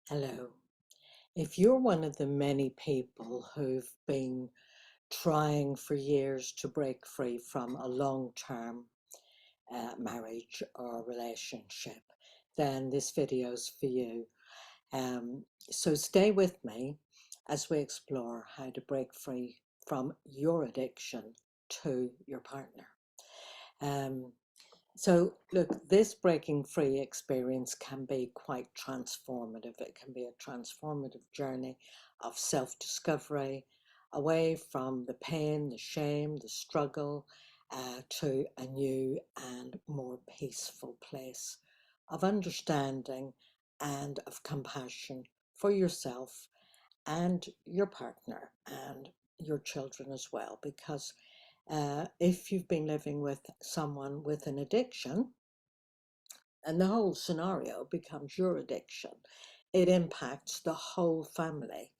Hello. If you're one of the many people who've been trying for years to break free from a long-term marriage or relationship, then this video's for you. So stay with me as we explore how to break free from your addiction to your partner. Um, so, look, this breaking free experience can be quite transformative. It can be a transformative journey of self discovery, away from the pain, the shame, the struggle, to a new and more peaceful place of understanding and of compassion for yourself and your partner and your children as well. Because if you've been living with someone with an addiction, and the whole scenario becomes your addiction, it impacts the whole family,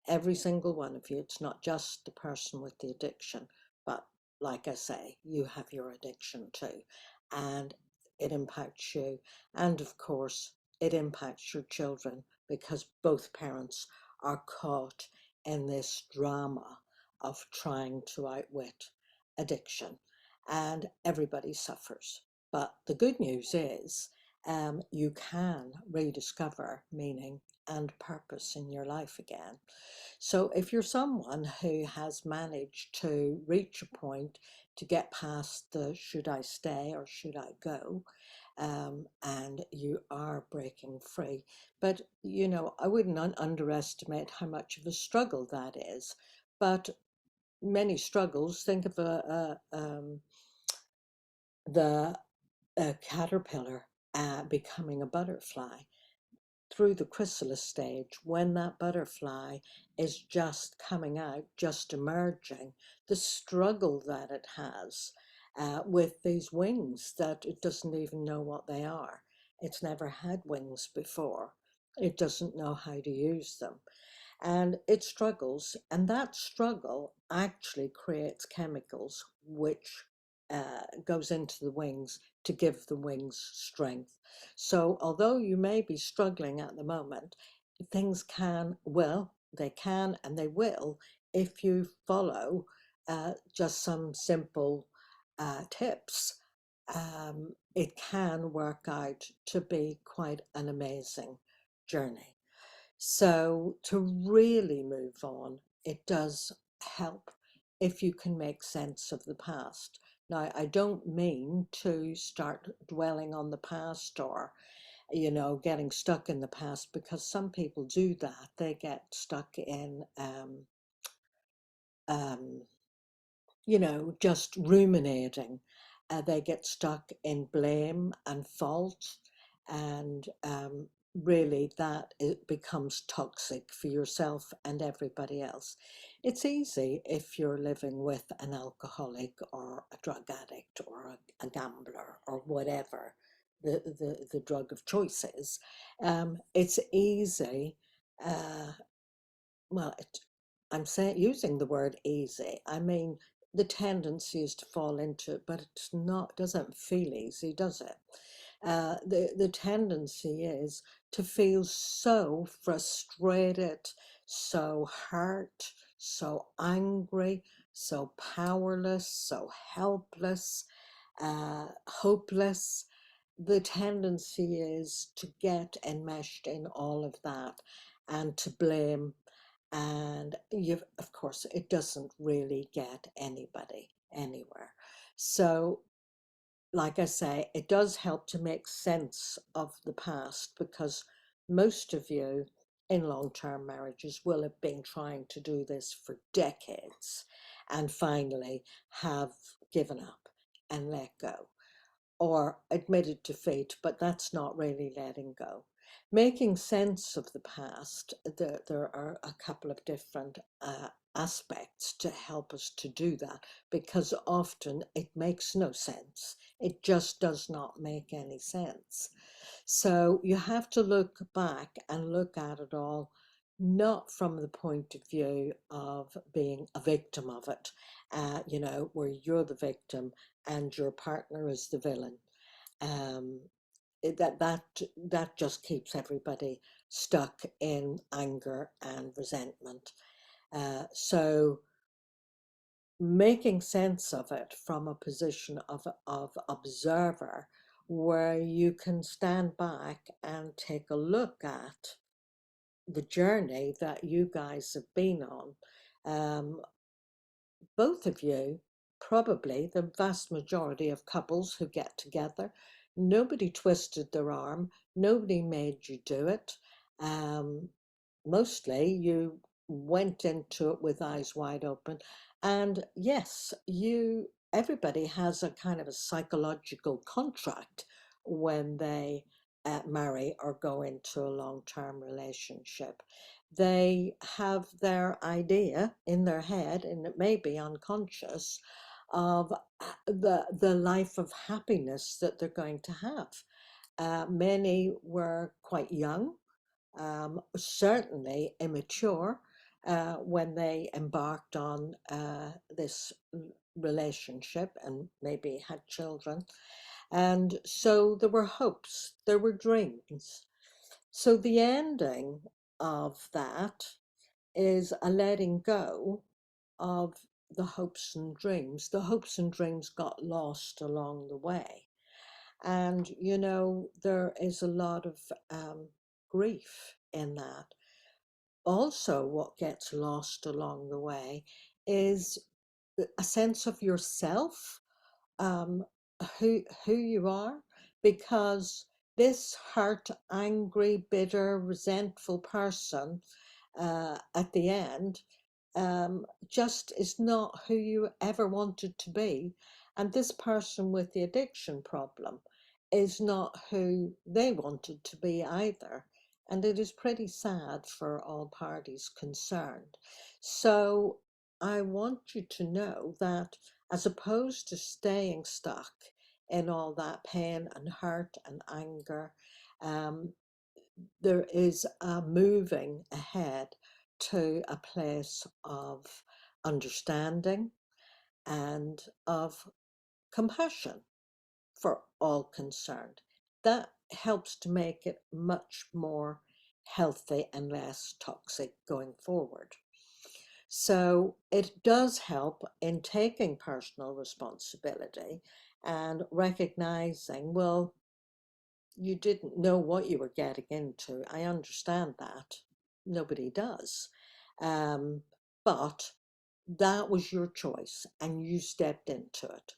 every single one of you. It's not just the person with the addiction, but like I say, you have your addiction too, and it impacts you. And of course, it impacts your children because both parents are caught in this drama of trying to outwit addiction, and everybody suffers. But the good news is, you can rediscover meaning and purpose in your life again. So if you're someone who has managed to reach a point to get past the should I stay or should I go, and you are breaking free, but I wouldn't underestimate how much of a struggle that is. But many struggles, think of the caterpillar becoming a butterfly through the chrysalis stage, when that butterfly is just coming out, just emerging, the struggle that it has with these wings that it doesn't even know what they are. It's never had wings before. It doesn't know how to use them. And it struggles, and that struggle actually creates chemicals which goes into the wings to give the wings strength. So although you may be struggling at the moment, things can, well, they can and they will, if you follow just some simple tips. It can work out to be quite an amazing journey. So to really move on, it does help if you can make sense of the past. Now, I don't mean to start dwelling on the past or, getting stuck in the past, because some people do that. They get stuck in, um, just ruminating. They get stuck in blame and fault, and really that it becomes toxic for yourself and everybody else. It's easy if you're living with an alcoholic or a drug addict or a gambler or whatever the drug of choice is. It's easy. Uh, well, I'm saying, using the word easy, I mean, the tendency is to fall into it, but it's not, doesn't feel easy, does it? The tendency is to feel so frustrated, so hurt, so angry, so powerless, so helpless, hopeless. The tendency is to get enmeshed in all of that and to blame, and of course it doesn't really get anybody anywhere. So like I say, it does help to make sense of the past, because most of you in long-term marriages will have been trying to do this for decades and finally have given up and let go, or admitted defeat, but that's not really letting go. Making sense of the past, there are a couple of different aspects to help us to do that, because often it makes no sense. It just does not make any sense. So you have to look back and look at it all, not from the point of view of being a victim of it, where you're the victim and your partner is the villain. Um, that just keeps everybody stuck in anger and resentment. So making sense of it from a position of observer, where you can stand back and take a look at the journey that you guys have been on. Um, both of you, probably the vast majority of couples who get together, nobody twisted their arm, nobody made you do it. Um, Mostly you went into it with eyes wide open. And yes, everybody has a kind of a psychological contract when they marry or go into a long-term relationship. They have their idea in their head, and it may be unconscious, of the life of happiness that they're going to have. Many were quite young, certainly immature, when they embarked on this relationship and maybe had children. And so there were hopes, there were dreams. So the ending of that is a letting go of the hopes and dreams. The hopes and dreams got lost along the way. And, there is a lot of grief in that. Also, what gets lost along the way is a sense of yourself, um, who you are, because this hurt, angry, bitter, resentful person, at the end, just is not who you ever wanted to be. And this person with the addiction problem is not who they wanted to be either. And it is pretty sad for all parties concerned. So I want you to know that, as opposed to staying stuck in all that pain and hurt and anger, um, there is a moving ahead to a place of understanding and of compassion for all concerned. That helps to make it much more healthy and less toxic going forward. So it does help in taking personal responsibility and recognizing, well, you didn't know what you were getting into. I understand that. Nobody does. Um, but that was your choice and you stepped into it.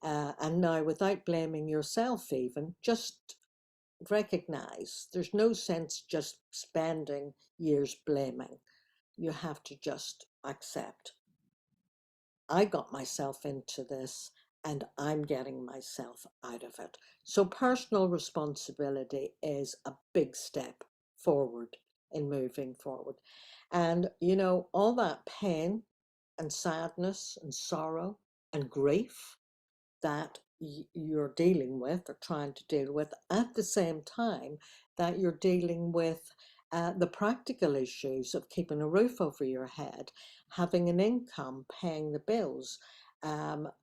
And now, without blaming yourself, even, just recognize there's no sense just spending years blaming. You have to just accept, I got myself into this and I'm getting myself out of it. So personal responsibility is a big step forward in moving forward. And, all that pain and sadness and sorrow and grief that you're dealing with or trying to deal with, at the same time that you're dealing with the practical issues of keeping a roof over your head, having an income, paying the bills,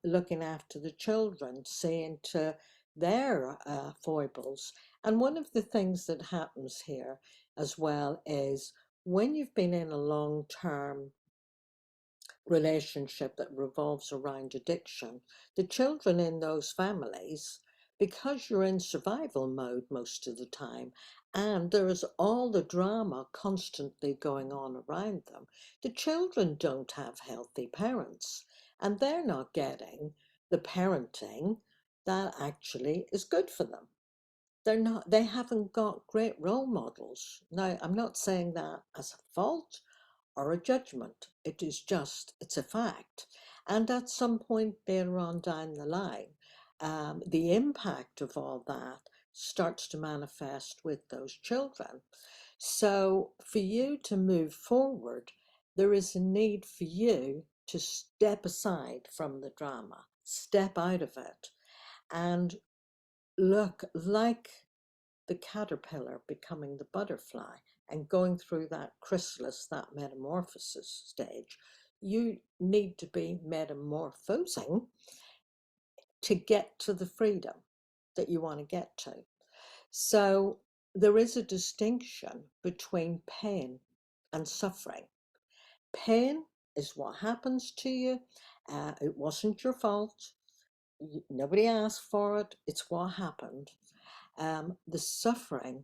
looking after the children, seeing to their foibles. And one of the things that happens here as well is, when you've been in a long-term relationship that revolves around addiction, the children in those families, because you're in survival mode most of the time, and there is all the drama constantly going on around them, the children don't have healthy parents, and they're not getting the parenting that actually is good for them. They haven't got great role models. Now, I'm not saying that as a fault or a judgment. It's a fact. And at some point later on down the line, the impact of all that starts to manifest with those children. So for you to move forward, there is a need for you to step aside from the drama, step out of it, and look like the caterpillar becoming the butterfly and going through that chrysalis, that metamorphosis stage. You need to be metamorphosing to get to the freedom that you want to get to. So there is a distinction between pain and suffering. Pain is what happens to you. It wasn't your fault. Nobody asked for it. It's what happened. The suffering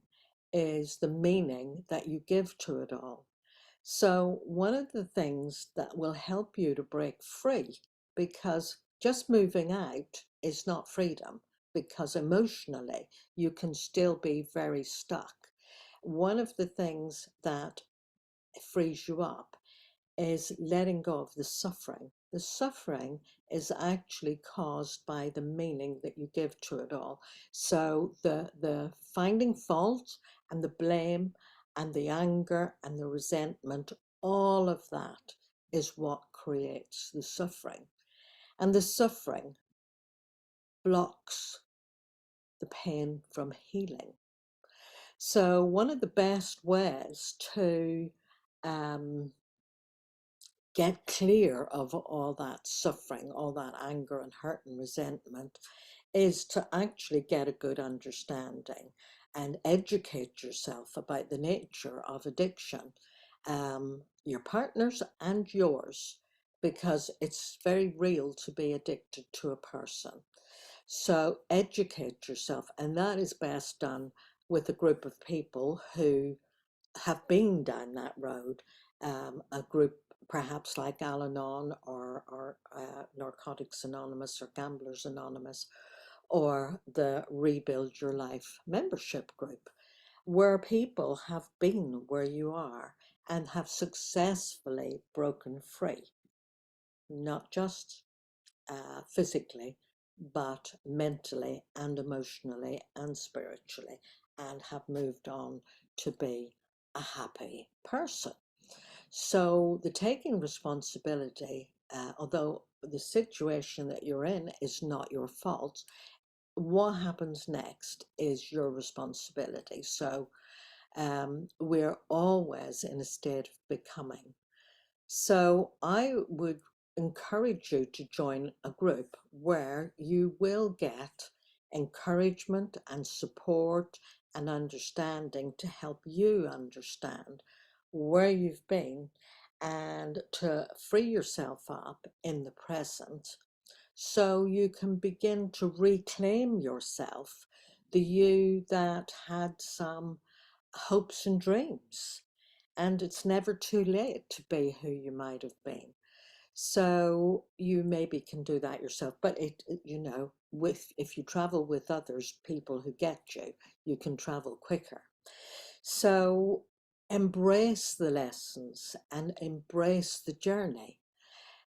is the meaning that you give to it all. So, one of the things that will help you to break free, because just moving out is not freedom, because emotionally you can still be very stuck. One of the things that frees you up is letting go of the suffering. The suffering is actually caused by the meaning that you give to it all. So the finding fault and the blame and the anger and the resentment, all of that is what creates the suffering. And the suffering blocks the pain from healing. So one of the best ways to um, get clear of all that suffering, all that anger and hurt and resentment, is to actually get a good understanding and educate yourself about the nature of addiction, your partner's and yours, because it's very real to be addicted to a person. So educate yourself, and that is best done with a group of people who have been down that road, a group perhaps like Al Anon or Narcotics Anonymous or Gamblers Anonymous or the Rebuild Your Life membership group, where people have been where you are and have successfully broken free, not just physically, but mentally and emotionally and spiritually, and have moved on to be a happy person. So the taking responsibility, although the situation that you're in is not your fault, what happens next is your responsibility. So we're always in a state of becoming. So I would encourage you to join a group where you will get encouragement and support and understanding to help you understand where you've been and to free yourself up in the present so you can begin to reclaim yourself, the you that had some hopes and dreams. And it's never too late to be who you might have been. So you maybe can do that yourself. But with if you travel with others, people who get you, you can travel quicker. So embrace the lessons and embrace the journey.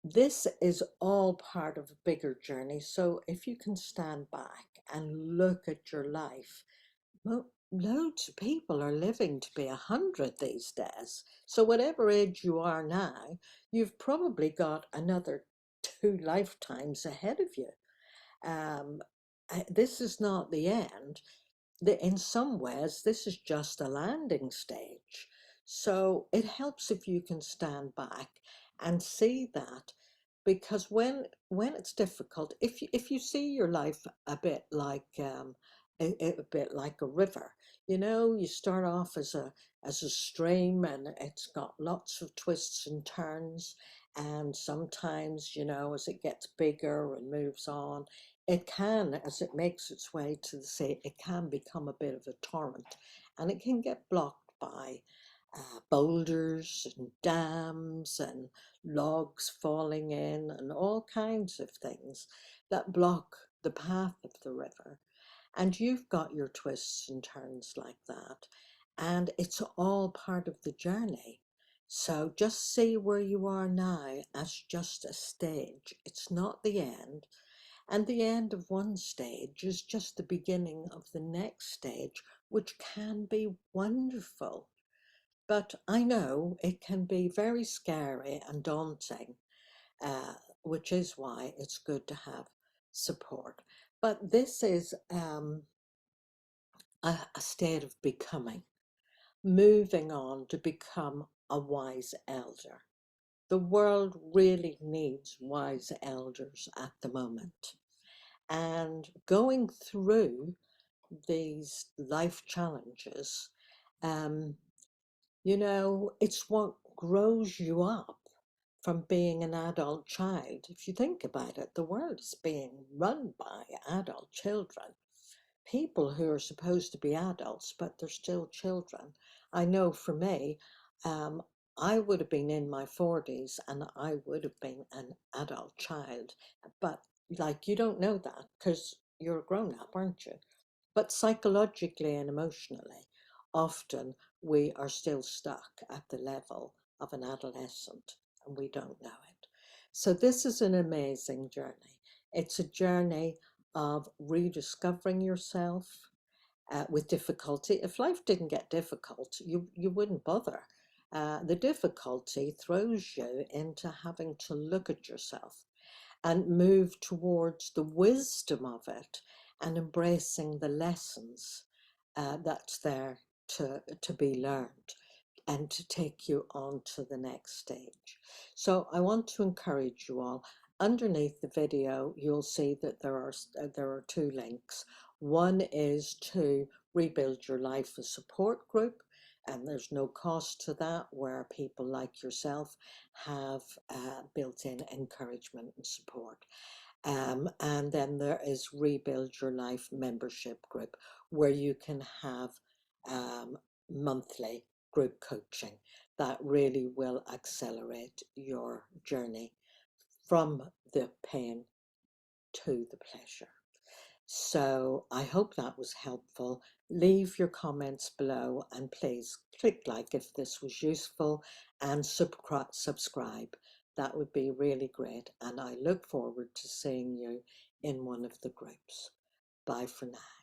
This is all part of a bigger journey. So if you can stand back and look at your life, loads of people are living to be 100 these days. So whatever age you are now, you've probably got another 2 lifetimes ahead of you. Um, this is not the end. In some ways, this is just a landing stage. So it helps if you can stand back and see that, because when it's difficult, if you see your life a bit like a bit like a river, you start off as a stream and it's got lots of twists and turns, and sometimes as it gets bigger and moves on, it can, as it makes its way to the sea, it can become a bit of a torrent, and it can get blocked by boulders and dams and logs falling in and all kinds of things that block the path of the river. And you've got your twists and turns like that. And it's all part of the journey. So just see where you are now as just a stage. It's not the end. And the end of one stage is just the beginning of the next stage, which can be wonderful. But I know it can be very scary and daunting, uh, which is why it's good to have support. But this is a state of becoming, moving on to become a wise elder. The world really needs wise elders at the moment. And going through these life challenges, um, you know, it's what grows you up from being an adult child. If you think about it, the world is being run by adult children, people who are supposed to be adults, but they're still children. I know for me, um, I would have been in my 40s and I would have been an adult child. But like, you don't know that because you're a grown up, aren't you? But psychologically and emotionally, often we are still stuck at the level of an adolescent and we don't know it. So, this is an amazing journey. It's a journey of rediscovering yourself with difficulty. If life didn't get difficult, you wouldn't bother. The difficulty throws you into having to look at yourself and move towards the wisdom of it and embracing the lessons that's there to be learned and to take you on to the next stage. So I want to encourage you all. Underneath the video, you'll see that there are two links. One is to rebuild your life a support group, and there's no cost to that, where people like yourself have built-in encouragement and support. And then there is Rebuild Your Life membership group, where you can have monthly group coaching that really will accelerate your journey from the pain to the pleasure. So I hope that was helpful. Leave your comments below and please click like if this was useful, and subscribe. That would be really great. And I look forward to seeing you in one of the groups. Bye for now.